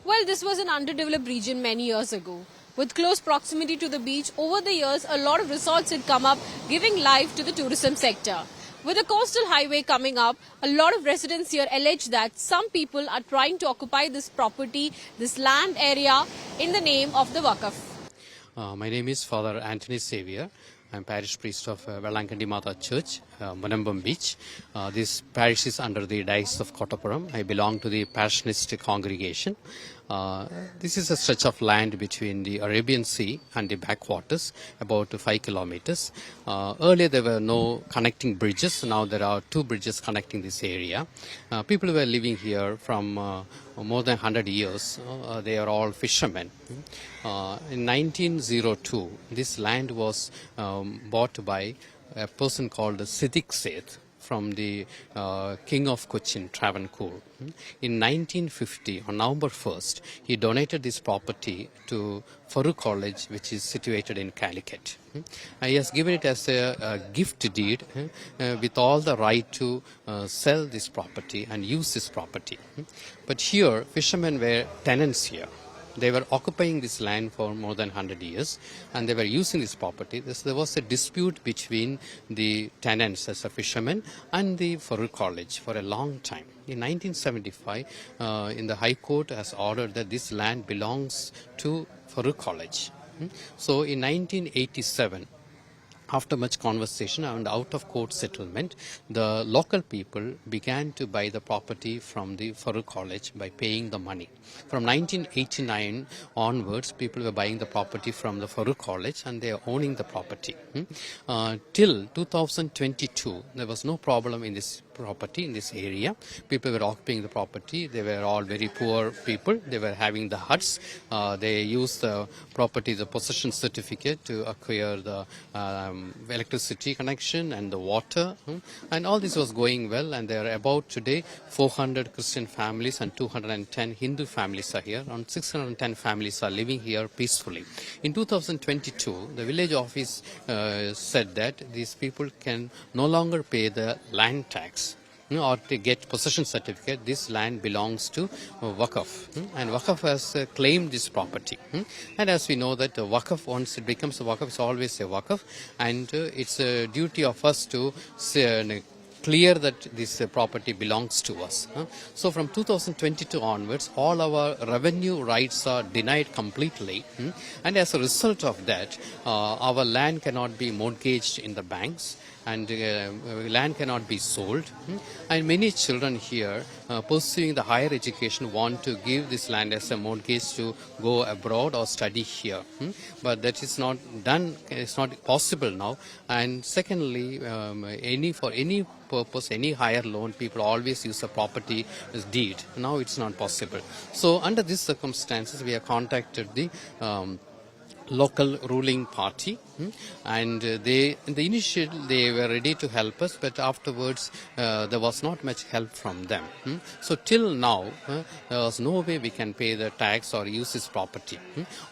Well, this was an underdeveloped region many years ago. With close proximity to the beach, over the years, a lot of resorts had come up, giving life to the tourism sector. With the coastal highway coming up, a lot of residents here allege that some people are trying to occupy this property, this land area, in the name of the WAQF. My name is Father Anthony Xavier. I'm parish priest of Vellankandi Mata Church, Munambam Beach. This parish is under the Diocese of Kottapuram. I belong to the Passionist congregation. This is a stretch of land between the Arabian Sea and the backwaters, about 5 kilometers. Earlier there were no connecting bridges. Now there are 2 bridges connecting this area. People were living here from more than 100 years. They are all fishermen. In 1902, this land was bought by a person called Siddiq Seth from the King of Cochin, Travancore. In 1950, on November 1st, he donated this property to Farooq College, which is situated in Calicut. He has given it as a gift deed with all the right to sell this property and use this property. But here, fishermen were tenants here. They were occupying this land for more than 100 years and they were using this property. There was a dispute between the tenants as a fishermen and the Farooq College for a long time. In 1975, in the High Court has ordered that this land belongs to Farooq College. So in 1987, after much conversation and out-of-court settlement, the local people began to buy the property from the Farooq College by paying the money. From 1989 onwards, people were buying the property from the Farooq College and they are owning the property. Till 2022, there was no problem in this property, in this area. People were occupying the property. They were all very poor people. They were having the huts. They used the property, the possession certificate to acquire the electricity connection and the water. And all this was going well. And there are about today 400 Christian families and 210 Hindu families are here. Around 610 families are living here peacefully. In 2022, the village office said that these people can no longer pay the land tax or to get possession certificate. This land belongs to WAQF, and WAQF has claimed this property. And as we know that WAQF, once it becomes a WAQF, it's always a WAQF, and it's a duty of us to clear that this property belongs to us. So from 2022 onwards, all our revenue rights are denied completely, and as a result of that, our land cannot be mortgaged in the banks, and land cannot be sold. And many children here pursuing the higher education want to give this land as a mortgage to go abroad or study here. But that is not done, it's not possible now. And secondly, for any purpose, any higher loan, people always use a property as deed. Now it's not possible. So under these circumstances, we have contacted the local ruling party, and in the initial they were ready to help us, but afterwards there was not much help from them. So till now there was no way we can pay the tax or use this property.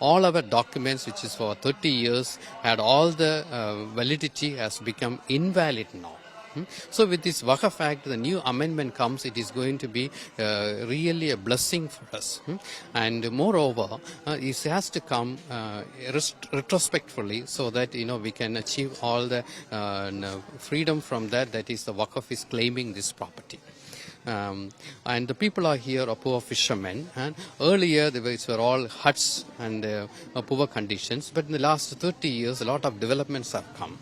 All our documents, which is for 30 years, had all the validity, has become invalid now. So with this WAQF Act, the new amendment comes, it is going to be really a blessing for us. And moreover, it has to come retrospectively so that we can achieve all the freedom from that is the WAQF is claiming this property. And the people are here are poor fishermen, and earlier these were all huts and poor conditions, but in the last 30 years a lot of developments have come,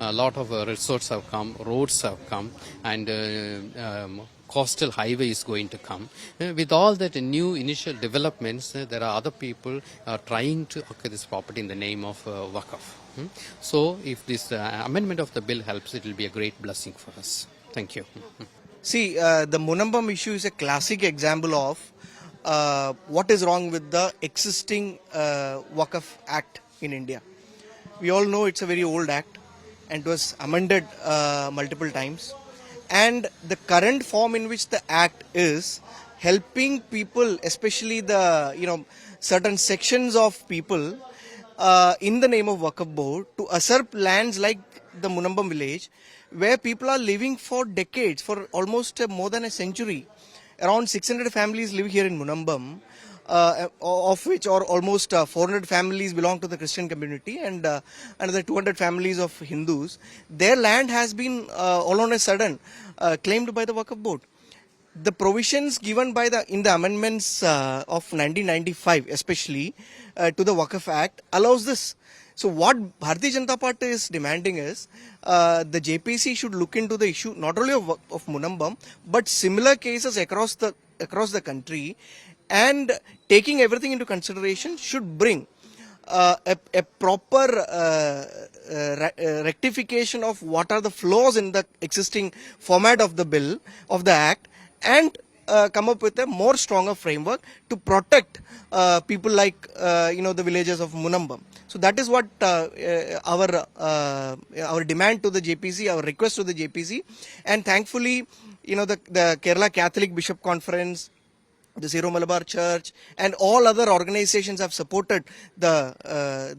a lot of resorts have come, roads have come, and coastal highway is going to come. With all that new initial developments, there are other people trying to acquire this property in the name of WAQF. So if this amendment of the bill helps, it will be a great blessing for us. Thank you. See, the Munambam issue is a classic example of what is wrong with the existing WAQF Act in India. We all know it's a very old act and it was amended multiple times. And the current form in which the act is helping people, especially the certain sections of people in the name of WAQF board to usurp lands like the Munambam village, where people are living for decades, for almost more than a century. Around 600 families live here in Munambam. of which or almost 400 families belong to the Christian community and another 200 families of Hindus. Their land has been all on a sudden claimed by the Waqf board. The provisions given by in the amendments of 1995 especially to the Waqf Act allows this. So what Bharatiya Janata Party is demanding is the JPC should look into the issue not only of Munambam but similar cases across the country, and taking everything into consideration should bring a proper rectification of what are the flaws in the existing format of the bill of the act, and come up with a more stronger framework to protect people like the villages of Munambam. So that is what our demand to the JPC, our request to the JPC, and thankfully the Kerala Catholic Bishop Conference, the Zero Malabar Church, and all other organizations have supported the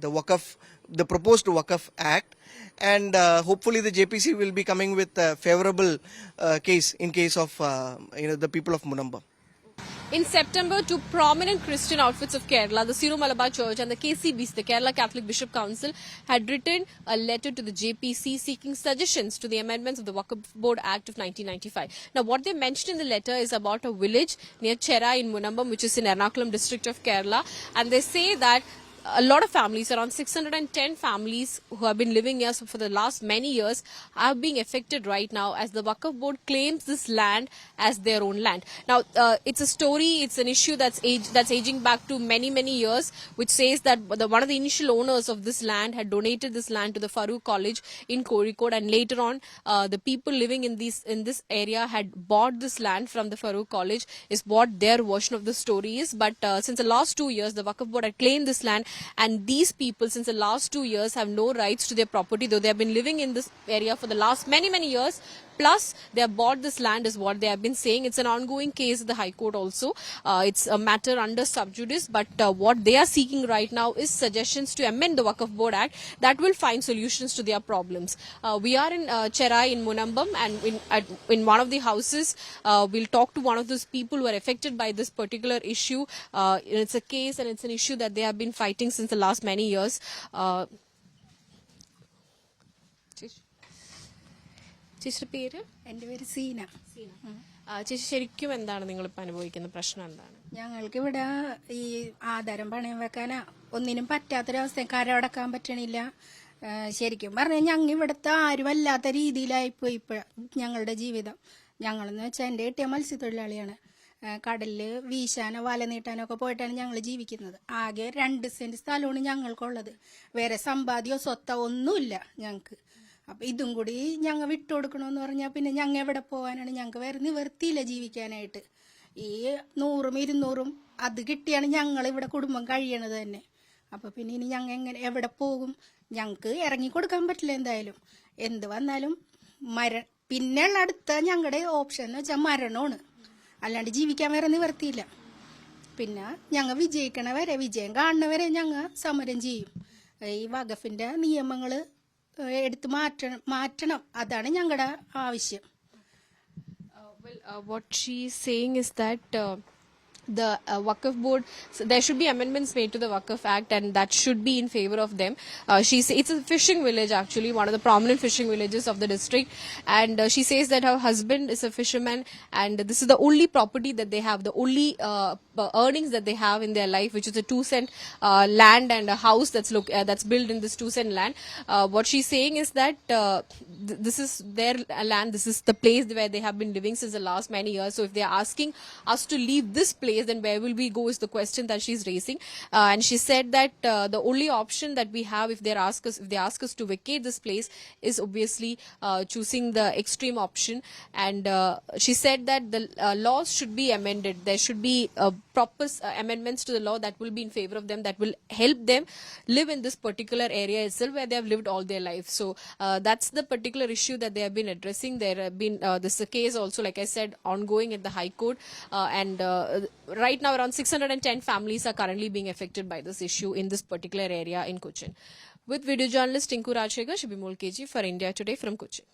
Waqf, the proposed Waqf Act, and hopefully the JPC will be coming with a favorable case in case of the people of Munambam. In September, two prominent Christian outfits of Kerala, the Zero Malabar Church and the KCBC, the Kerala Catholic Bishop Council, had written a letter to the JPC seeking suggestions to the amendments of the Waqf Board Act of 1995. Now, what they mentioned in the letter is about a village near Chera in Munambam, which is in Ernakulam district of Kerala, and they say that a lot of families, around 610 families who have been living here for the last many years, are being affected right now as the Waqf board claims this land as their own land. Now, it's a story, it's an issue that's aging back to many years, which says that one of the initial owners of this land had donated this land to the Farooq College in Kozhikode, and later on, the people living in this area had bought this land from the Farooq College, is what their version of the story is. But since the last 2 years, the Waqf board had claimed this land, and these people since the last 2 years have no rights to their property, though they have been living in this area for the last many years. Plus, they have bought this land is what they have been saying. It's an ongoing case at the High Court also. It's a matter under sub judice, but what they are seeking right now is suggestions to amend the Waqf Board Act that will find solutions to their problems. We are in Cherai in Munambam, and in one of the houses, we'll talk to one of those people who are affected by this particular issue. It's a case and it's an issue that they have been fighting since the last many years. ചേച്ചിയുടെ പേര്? എൻ്റെ പേര് സീന. ചേച്ചി ശരിക്കും എന്താണ് നിങ്ങളിപ്പോൾ അനുഭവിക്കുന്ന പ്രശ്നം എന്താണ്? ഞങ്ങൾക്കിവിടെ ഈ ആധാരം പണയം വെക്കാനാ ഒന്നിനും പറ്റാത്തൊരവസ്ഥ, കരമടക്കാൻ പറ്റണില്ല. ശരിക്കും പറഞ്ഞാൽ ഞങ്ങൾ ഇവിടുത്തെ ആരും അല്ലാത്ത രീതിയിലായിപ്പോയി ഇപ്പോഴും ഞങ്ങളുടെ ജീവിതം. ഞങ്ങളെന്ന് വെച്ചാൽ എൻ്റെ കിട്ടിയ മത്സ്യത്തൊഴിലാളിയാണ്. കടലിൽ വീശാനോ വല നീട്ടാനോ ഒക്കെ പോയിട്ടാണ് ഞങ്ങൾ ജീവിക്കുന്നത്. ആകെ 2 സെന്റ് സ്ഥലമാണ് ഞങ്ങൾക്കുള്ളത്. വേറെ സമ്പാദ്യമോ സ്വത്തോ ഒന്നുമില്ല ഞങ്ങൾക്ക്. അപ്പം ഇതും കൂടി ഞങ്ങൾ വിട്ടുകൊടുക്കണമെന്ന് പറഞ്ഞാൽ പിന്നെ ഞങ്ങൾ എവിടെ പോകാനാണ്? ഞങ്ങൾക്ക് വേറെ നിവർത്തിയില്ല ജീവിക്കാനായിട്ട്. ഈ 100ഉം 200ഉം അത് കിട്ടിയാണ് ഞങ്ങൾ ഇവിടെ കുടുംബം കഴിയണത് തന്നെ. അപ്പം പിന്നെ ഇനി ഞങ്ങൾ എവിടെ പോകും? ഞങ്ങൾക്ക് ഇറങ്ങിക്കൊടുക്കാൻ പറ്റില്ല എന്തായാലും. എന്ത് വന്നാലും പിന്നെയുള്ള അടുത്ത ഞങ്ങളുടെ ഓപ്ഷൻ എന്ന് വെച്ചാൽ മരണമാണ്. അല്ലാണ്ട് ജീവിക്കാൻ വേറെ നിവർത്തിയില്ല. പിന്നെ ഞങ്ങൾ വിജയം കാണുന്നവരെ ഞങ്ങൾ സമരം ചെയ്യും. ഈ വഖഫിൻ്റെ നിയമങ്ങൾ എടുത്ത് മാറ്റണം, അതാണ് ഞങ്ങളുടെ ആവശ്യം. What she is saying is that the Waqf board, so there should be amendments made to the Waqf Act, and that should be in favor of them. It's a fishing village actually, one of the prominent fishing villages of the district, and she says that her husband is a fisherman, and this is the only property that they have, the only earnings that they have in their life, which is a 2 cent land and a house that's built in this 2 cent land. What she's saying is that this is their land, this is the place where they have been living since the last many years. So if they are asking us to leave this place, then where will we go is the question that she's raising. And she said that the only option that we have if they ask us to vacate this place is obviously choosing the extreme option. And she said that the laws should be amended. There should be proper amendments to the law that will be in favor of them, that will help them live in this particular area itself where they have lived all their life. So that's the particular issue that they have been addressing. There have been this is a case also, like I said, ongoing at the High Court, and right now around 610 families are currently being affected by this issue in this particular area in Cochin. With video journalist Tinku Rajshekar, Shibimol KG for India Today from Cochin.